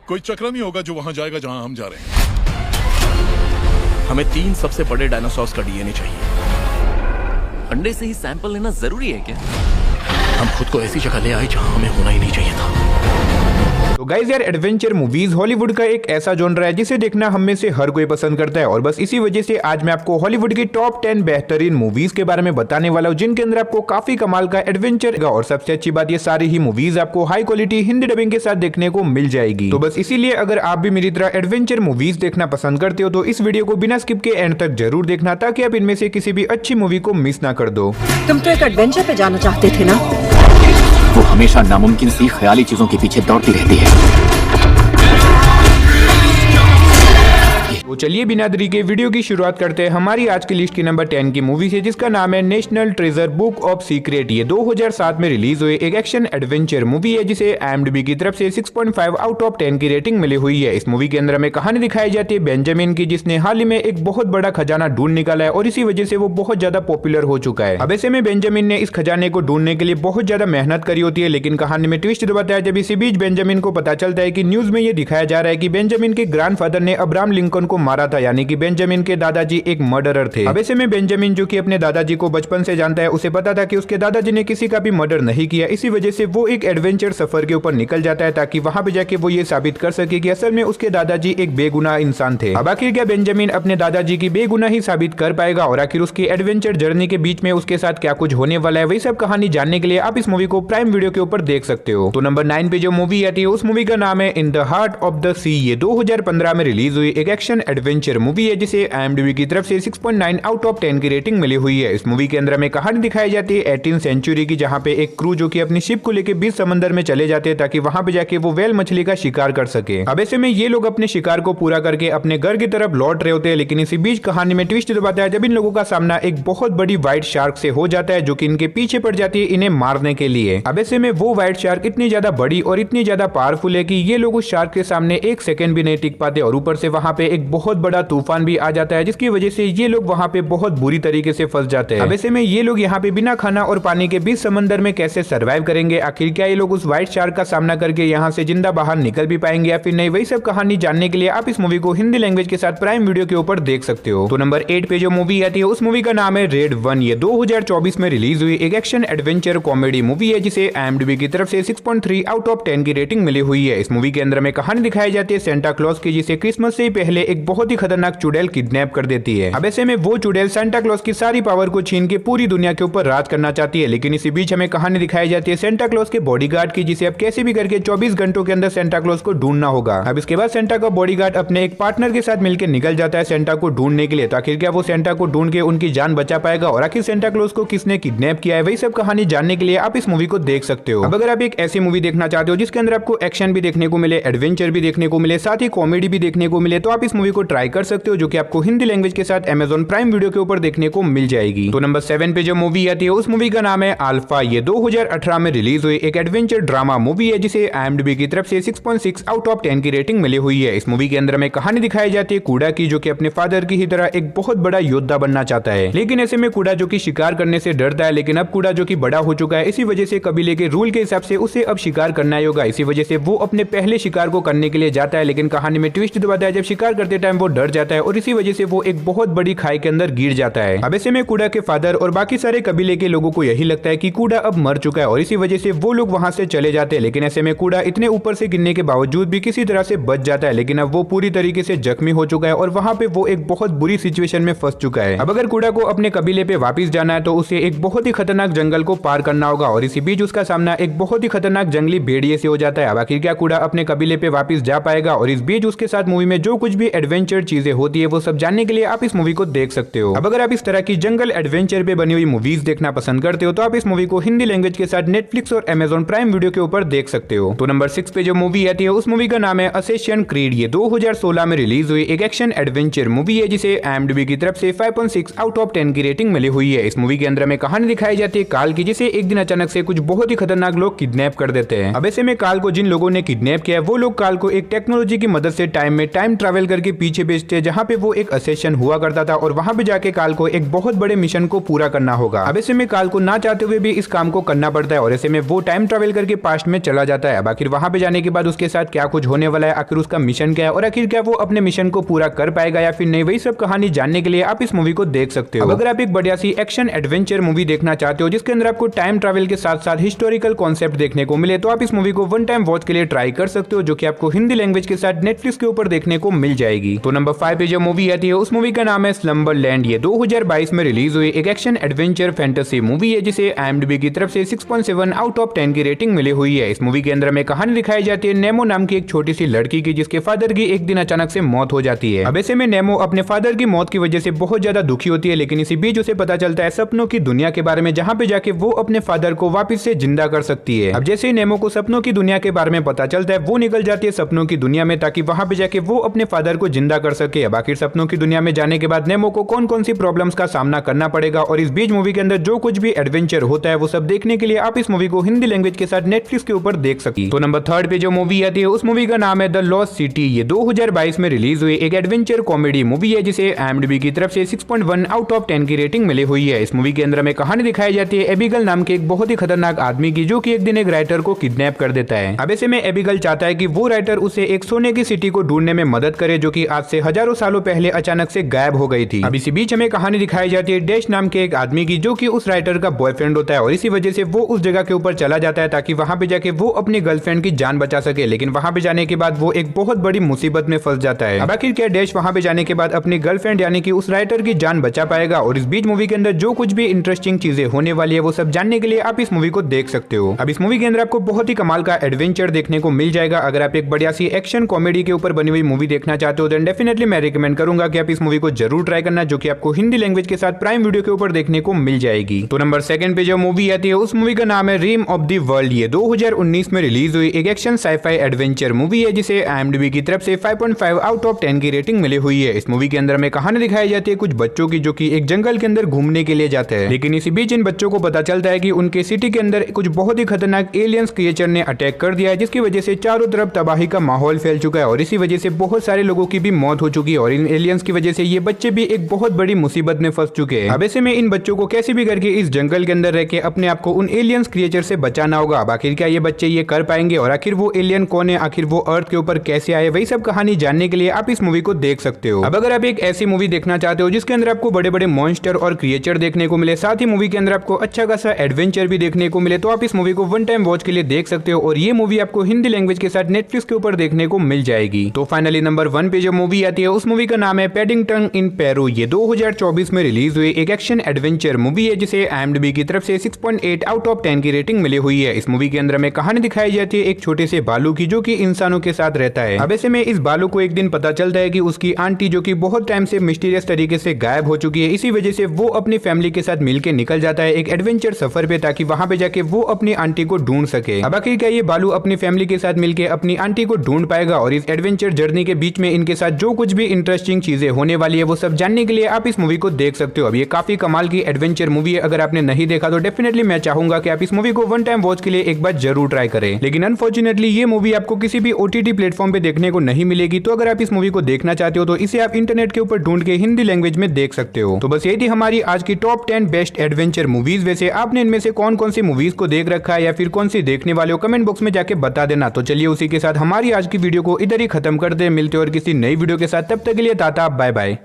कोई चक्र नहीं होगा जो वहां जाएगा जहां हम जा रहे हैं। हमें 3 सबसे बड़े डायनासोर्स का डीएनए चाहिए। अंडे से ही सैंपल लेना जरूरी है क्या? हम खुद को ऐसी जगह ले आए जहां हमें होना ही नहीं चाहिए था। तो गाइस यार, एडवेंचर मूवीज हॉलीवुड का एक ऐसा जॉनर है जिसे देखना हम में से हर कोई पसंद करता है, और बस इसी वजह से आज मैं आपको हॉलीवुड की टॉप 10 बेहतरीन मूवीज के बारे में बताने वाला हूं, जिनके अंदर आपको काफी कमाल का एडवेंचर और सबसे अच्छी बात, ये सारी ही मूवीज आपको हाई क्वालिटी हिंदी डबिंग के साथ देखने को मिल जाएगी। तो बस इसीलिए अगर आप भी मेरी तरह एडवेंचर मूवीज देखना पसंद करते हो तो इस वीडियो को बिना स्किप के एंड तक जरूर देखना, ताकि आप इनमें से किसी भी अच्छी मूवी को मिस ना कर दो। तुम तो एक एडवेंचर पे जाना चाहते थे ना? वो हमेशा नामुमकिन सी ख्याली चीजों के पीछे दौड़ती रहती है। तो चलिए बिना देरी के वीडियो की शुरुआत करते हैं हमारी आज की लिस्ट की नंबर 10 की मूवी से, जिसका नाम है national treasure book of secret. ये 2007 में रिलीज हुई एक एक्शन एडवेंचर मूवी है, जिसे IMDb की तरफ से 6.5 आउट ऑफ 10 की रेटिंग मिली हुई है। इस मूवी के अंदर हमें कहानी दिखाई जाती है बेंजामिन की, जिसने हाल ही में एक बहुत बड़ा खजाना ढूंढ निकाला है और इसी वजह से वो बहुत ज्यादा पॉपुलर हो चुका है। अब ऐसे में बेंजामिन ने इस खजाने को ढूंढने के लिए बहुत ज्यादा मेहनत करी होती है, लेकिन कहानी में ट्विस्ट बताया है जब इसी बीच बेंजामिन को पता चलता है कि न्यूज में ये दिखाया जा रहा है कि बेंजामिन के ग्रैंडफादर ने अब्राहम लिंकन को मारा था, यानी कि बेंजामिन के दादाजी एक मर्डरर थे। अब ऐसे में बेंजामिन, जो कि अपने दादाजी को बचपन से जानता है, उसे पता था कि उसके दादाजी ने किसी का भी मर्डर नहीं किया। इसी वजह से वो एक एडवेंचर सफर के ऊपर निकल जाता है, ताकि वहां पे जाके वो ये साबित कर सके कि असल में उसके दादाजी एक बेगुनाह इंसान थे। अब आखिर क्या बेंजामिन अपने दादाजी की बेगुनाही साबित कर पाएगा, और आखिर उसकी एडवेंचर जर्नी के बीच में उसके साथ क्या कुछ होने वाला है, वही सब कहानी जानने के लिए आप इस मूवी को प्राइम वीडियो के ऊपर देख सकते हो। तो नंबर 9 पे जो मूवी आती है उस मूवी का नाम है in the heart of the sea. ये 2015 में रिलीज हुई एक एक्शन एडवेंचर मूवी है, जिसे IMDb की तरफ से 6.9 आउट ऑफ 10 की रेटिंग मिली हुई है। इस मूवी के अंदर हमें कहानी दिखाई जाती है 18th सेंचुरी की, जहां पे एक क्रू जो कि अपनी शिप को लेकर बीच समंदर में चले जाते हैं, ताकि वहां पे जाके वो व्हेल मछली का शिकार कर सके। अब ऐसे में ये लोग अपने शिकार को पूरा करके अपने घर की तरफ लौट रहे होते हैं, लेकिन इसी बीच कहानी में ट्विस्ट बताया है जब इन लोगों का सामना एक बहुत बड़ी व्हाइट शार्क से हो जाता है, जो कि इनके पीछे पड़ जाती है इन्हें मारने के लिए। अब ऐसे में वो व्हाइट शार्क इतनी ज्यादा बड़ी और इतनी ज्यादा पावरफुल है कि ये लोग उस शार्क के सामने एक सेकंड भी नहीं टिक पाते, और ऊपर से वहां पे एक बहुत बड़ा तूफान भी आ जाता है, जिसकी वजह से ये लोग वहां पे बहुत बुरी तरीके से फंस जाते हैं। अब ऐसे में ये लोग यहाँ पे बिना खाना और पानी के बीच समंदर में कैसे सरवाइव करेंगे, आखिर क्या ये लोग उस व्हाइट शार्क का सामना करके यहाँ से जिंदा बाहर निकल भी पाएंगे या फिर नहीं, वही सब कहानी जानने के लिए आप इस मूवी को हिंदी लैंग्वेज के साथ प्राइम वीडियो के ऊपर देख सकते हो। तो नंबर 8 पे जो मूवी आती है उस मूवी का नाम है रेड 1। ये 2024 में रिलीज हुई एक एक्शन एडवेंचर कॉमेडी मूवी है, जिसे IMDb की तरफ से 6.3 आउट ऑफ 10 की रेटिंग मिली हुई है। इस मूवी के अंदर में कहानी दिखाई जाती है सेंटा क्लॉज की, जिसे क्रिसमस से पहले एक बहुत ही खतरनाक चुड़ैल किडनैप कर देती है। अब ऐसे में वो चुड़ैल सेंटा क्लॉज की सारी पावर को छीन के पूरी दुनिया के ऊपर राज करना चाहती है, लेकिन इसी बीच हमें कहानी दिखाई जाती है सेंटा क्लॉज के बॉडीगार्ड की, जिसे अब कैसे भी करके 24 घंटों के अंदर सेंटा क्लॉज को ढूंढना होगा। अब इसके बाद सेंटा का बॉडीगार्ड अपने एक पार्टनर के साथ मिलकर निकल जाता है सेंटा को ढूंढने के लिए। तो आखिर क्या वो सेंटा को ढूंढ के उनकी जान बचा पाएगा, और आखिर सेंटा क्लॉज को किसने किडनैप किया है, वही सब कहानी जानने के लिए आप इस मूवी को देख सकते हो। अब अगर आप एक ऐसी मूवी देखना चाहते हो जिसके अंदर आपको एक्शन भी देखने को मिले, एडवेंचर भी देखने को मिले, साथ ही कॉमेडी भी देखने को मिले, तो आप इस मूवी को ट्राई कर सकते हो, जो कि आपको हिंदी लैंग्वेज के साथ Amazon प्राइम वीडियो के ऊपर देखने को मिल जाएगी। तो नंबर 7 पे जो मूवी आती है उस मूवी का नाम है अल्फा। ये 2018 में रिलीज हुई एक एडवेंचर ड्रामा मूवी है, जिसे IMDb की तरफ से 6.6 आउट ऑफ 10 की रेटिंग मिली हुई है। इस मूवी के अंदर में कहानी दिखाई जाती है कूड़ा की, जो कि अपने फादर की ही तरह एक बहुत बड़ा योद्धा बनना चाहता है, लेकिन ऐसे में कूड़ा जो कि शिकार करने से डरता है, लेकिन अब कूड़ा जो कि बड़ा हो चुका है, इसी वजह से कबीले के रूल के हिसाब से उसे अब शिकार करना ही होगा। इसी वजह से वो अपने पहले शिकार को करने के लिए जाता है, लेकिन कहानी में ट्विस्ट बताया है जब शिकार करते टाइम वो डर जाता है, और इसी वजह से वो एक बहुत बड़ी खाई के अंदर गिर जाता है। अब ऐसे में कूड़ा के फादर और बाकी सारे कबीले के लोगों को यही लगता है कि कूड़ा अब मर चुका है, और इसी वजह से वो लोग वहां से चले जाते हैं, लेकिन ऐसे में कूड़ा इतने ऊपर से गिरने के बावजूद भी किसी तरह से बच जाता है, लेकिन अब वो पूरी तरीके से जख्मी हो चुका है और वहां पे वो एक बहुत बुरी सिचुएशन में फंस चुका है। अब अगर कूड़ा को अपने कबीले पे वापस जाना है तो उसे एक बहुत ही खतरनाक जंगल को पार करना होगा, और इसी बीच उसका सामना एक बहुत ही खतरनाक जंगली भेड़िए से हो जाता है। अब आखिर क्या कूड़ा अपने कबीले पे वापस जा पाएगा, और इस बीच उसके साथ मूवी में जो कुछ भी एडवेंचर चीजें होती है वो सब जानने के लिए आप इस मूवी को देख सकते हो। अब अगर आप इस तरह की जंगल एडवेंचर पे बनी हुई मूवीज देखना पसंद करते हो तो आप इस मूवी को हिंदी लैंग्वेज के साथ नेटफ्लिक्स और Amazon प्राइम वीडियो के ऊपर देख सकते हो। तो नंबर 6 पे जो मूवी आती है उस मूवी का नाम है असेसियन क्रीड। ये 2016 में रिलीज हुई एक एक्शन एडवेंचर मूवी है, जिसे IMDb की तरफ से 5.6 आउट ऑफ 10 की रेटिंग मिली हुई है। इस मूवी के अंदर में कहानी दिखाई जाती है काल की, जिसे एक दिन अचानक से कुछ बहुत ही खतरनाक लोग किडनैप कर देते हैं। अब ऐसे में काल को जिन लोगों ने किडनैप किया है वो लोग काल को एक टेक्नोलॉजी की मदद से टाइम में टाइम ट्रैवल करके पीछे भेजते हैं जहाँ पे वो एक असेशन हुआ करता था और वहाँ पे जाके काल को एक बहुत बड़े मिशन को पूरा करना होगा। अब ऐसे में काल को ना चाहते हुए भी इस काम को करना पड़ता है और ऐसे में वो टाइम ट्रेवल करके पास्ट में चला जाता है। अब आखिर वहाँ पे जाने के बाद उसके साथ क्या कुछ होने वाला है, आखिर उसका मिशन क्या है और आखिर क्या वो अपने मिशन को पूरा कर पाएगा या फिर नहीं, वही सब कहानी जानने के लिए आप इस मूवी को देख सकते हो। अगर आप एक बढ़िया सी एक्शन एडवेंचर मूवी देखना चाहते हो जिसके अंदर आपको टाइम ट्रैवल के साथ साथ हिस्टोरिकल कॉन्सेप्ट देखने को मिले तो आप इस मूवी को वन टाइम वॉच के लिए ट्राई कर सकते हो, जो कि आपको हिंदी लैंग्वेज के साथ नेटफ्लिक्स के ऊपर देखने को मिल जाएगी। तो नंबर 5 पे जो मूवी आती है उस मूवी का नाम है स्लम्बरलैंड। ये 2022 में रिलीज हुई एक एक्शन एडवेंचर फैंटेसी मूवी है जिसे IMDb की तरफ से 6.7 आउट ऑफ 10 की रेटिंग मिली हुई है। इस मूवी के अंदर में कहानी दिखाई जाती है नेमो नाम की एक छोटी सी लड़की की जिसके फादर की एक दिन अचानक से मौत हो जाती है। अब ऐसे में नेमो अपने फादर की मौत की वजह से बहुत ज्यादा दुखी होती है, लेकिन इसी बीच उसे पता चलता है सपनों की दुनिया के बारे में जहाँ पे जाके वो अपने फादर को वापस से जिंदा कर सकती है। अब जैसे ही नेमो को सपनों की दुनिया के बारे में पता चलता है वो निकल जाती है सपनों की दुनिया में ताकि वहां पे जाके वो अपने फादर को जिंदा कर सके। अब आखिर सपनों की दुनिया में जाने के बाद नेमो को कौन कौन सी प्रॉब्लम्स का सामना करना पड़ेगा और इस बीच मूवी के अंदर जो कुछ भी एडवेंचर होता है वो सब देखने के लिए आप इस मूवी को हिंदी लैंग्वेज के साथ नेटफ्लिक्स के ऊपर देख सकती। तो नंबर 3 पे जो मूवी आती है उस मूवी का नाम है द लॉस्ट सिटी। ये 2022 में रिलीज हुई एक एडवेंचर कॉमेडी मूवी है जिसे IMDb की तरफ से 6.1 आउट ऑफ 10 की रेटिंग मिली हुई है। इस मूवी के अंदर में कहानी दिखाई जाती है एबिगल नाम के एक बहुत ही खतरनाक आदमी की जो कि एक दिन एक राइटर को किडनैप कर देता है। अब ऐसे में एबिगल चाहता है कि वो राइटर उसे एक सोने की सिटी को ढूंढने में मदद करे जो कि आज से हजारों सालों पहले अचानक से गायब हो गई थी। अब इसी बीच हमें कहानी दिखाई जाती है डैश नाम के एक आदमी की जो कि उस राइटर का बॉयफ्रेंड होता है और इसी वजह से वो उस जगह के ऊपर चला जाता है ताकि वहां पे जाके वो अपनी गर्लफ्रेंड की जान बचा सके, लेकिन वहां पे जाने के बाद वो एक बहुत बड़ी मुसीबत में फंस जाता है। अब आखिर क्या डैश वहां पे जाने के बाद अपनी गर्लफ्रेंड यानी कि उस राइटर की जान बचा पाएगा और इस बीच मूवी के अंदर जो कुछ भी इंटरेस्टिंग चीजें होने वाली है वो सब जानने के लिए आप इस मूवी को देख सकते हो। अब इस मूवी के अंदर आपको बहुत ही कमाल का एडवेंचर देखने को मिल जाएगा। अगर आप एक बढ़िया सी एक्शन कॉमेडी के ऊपर बनी हुई मूवी देखना चाहते हो देन डेफिनेटली मैं रिकमेंड करूंगा कि आप इस मूवी को जरूर ट्राई करना, जो कि आपको हिंदी लैंग्वेज के साथ प्राइम वीडियो के ऊपर देखने को मिल जाएगी। तो नंबर 2 पे जो मूवी आती है उस मूवी का नाम है रिम ऑफ द वर्ल्ड। ये 2019 में रिलीज हुई एक एक्शन साइफाई एडवेंचर मूवी है जिसे IMDb की तरफ से 5.5 आउट ऑफ 10 की रेटिंग मिली हुई है। इस मूवी के अंदर में कहानी दिखाई जाती है कुछ बच्चों की जो कि एक जंगल के अंदर घूमने के लिए जाते हैं, लेकिन इसी बीच इन बच्चों को पता चलता है कि उनके सिटी के अंदर कुछ बहुत ही खतरनाक एलियंस क्रिएचर ने अटैक कर दिया है जिसकी वजह से चारों तरफ तबाही का माहौल फैल चुका है और इसी वजह से बहुत सारे लोगों की भी मौत हो चुकी है और इन एलियंस की वजह से ये बच्चे भी एक बहुत बड़ी मुसीबत में फंस चुके हैं। अब ऐसे में इन बच्चों को कैसे भी करके इस जंगल के अंदर रह के अपने आप को उन एलियंस क्रिएचर से बचाना होगा। अब आखिर क्या ये बच्चे ये कर पाएंगे और आखिर वो एलियन कौन है, आखिर वो अर्थ के ऊपर कैसे आए, वही सब कहानी जानने के लिए आप इस मूवी को देख सकते हो। अब अगर आप एक ऐसी मूवी देखना चाहते हो जिसके अंदर आपको बड़े बड़े मॉन्स्टर और क्रिएचर देखने को मिले, साथ ही मूवी के अंदर आपको अच्छा खासा एडवेंचर भी देखने को मिले, तो आप इस मूवी को वन टाइम वॉच के लिए देख सकते हो और ये मूवी आपको हिंदी लैंग्वेज के साथ नेटफ्लिक्स के ऊपर देखने को मिल जाएगी। तो फाइनली नंबर 1 पे जो मूवी आती है उस मूवी का नाम है पैडिंगटन इन पेरू। ये 2024 में रिलीज हुई एक एक्शन एडवेंचर मूवी है जिसे IMDb की तरफ से 6.8 आउट ऑफ 10 की रेटिंग मिली हुई है। इस मूवी के अंदर में कहानी दिखाई जाती है एक छोटे से बालू की जो कि इंसानों के साथ रहता है। अब ऐसे में इस बालू को एक दिन पता चलता है कि उसकी आंटी जो कि बहुत टाइम से मिस्टीरियस तरीके से गायब हो चुकी है, इसी वजह से वो अपनी फैमिली के साथ मिलकर निकल जाता है एक एडवेंचर सफर पे ताकि वहां पे जाके वो अपनी आंटी को ढूंढ सके। अब आखिर क्या ये बालू अपनी फैमिली के साथ मिलकर अपनी आंटी को ढूंढ पाएगा और इस एडवेंचर जर्नी के बीच में इनके साथ जो कुछ भी इंटरेस्टिंग चीजें होने वाली है वो सब जानने के लिए आप इस मूवी को देख सकते हो। अब ये काफी कमाल की एडवेंचर मूवी है, अगर आपने नहीं देखा तो डेफिनेटली मैं चाहूंगा कि आप इस मूवी को वन टाइम वॉच के लिए एक बार जरूर ट्राई करें, लेकिन अनफॉर्चुनेटली ये मूवी आपको किसी भी OTT प्लेटफॉर्म पे देखने को नहीं मिलेगी। तो अगर आप इस मूवी को देखना चाहते हो तो इसे आप इंटरनेट के ऊपर ढूंढ के हिंदी लैंग्वेज में देख सकते हो। तो बस ये थी हमारी आज की टॉप 10 बेस्ट एडवेंचर मूवीज। वैसे आपने इनमें से कौन कौन सी मूवीज को देख रखा है या फिर कौन सी देखने वाले हो, कमेंट बॉक्स में जाके बता देना। तो चलिए उसी के साथ हमारी आज की वीडियो को इधर ही खत्म कर दे, मिलते और किसी नई वीडियो के साथ, तब तक के लिए टाटा बाय बाय।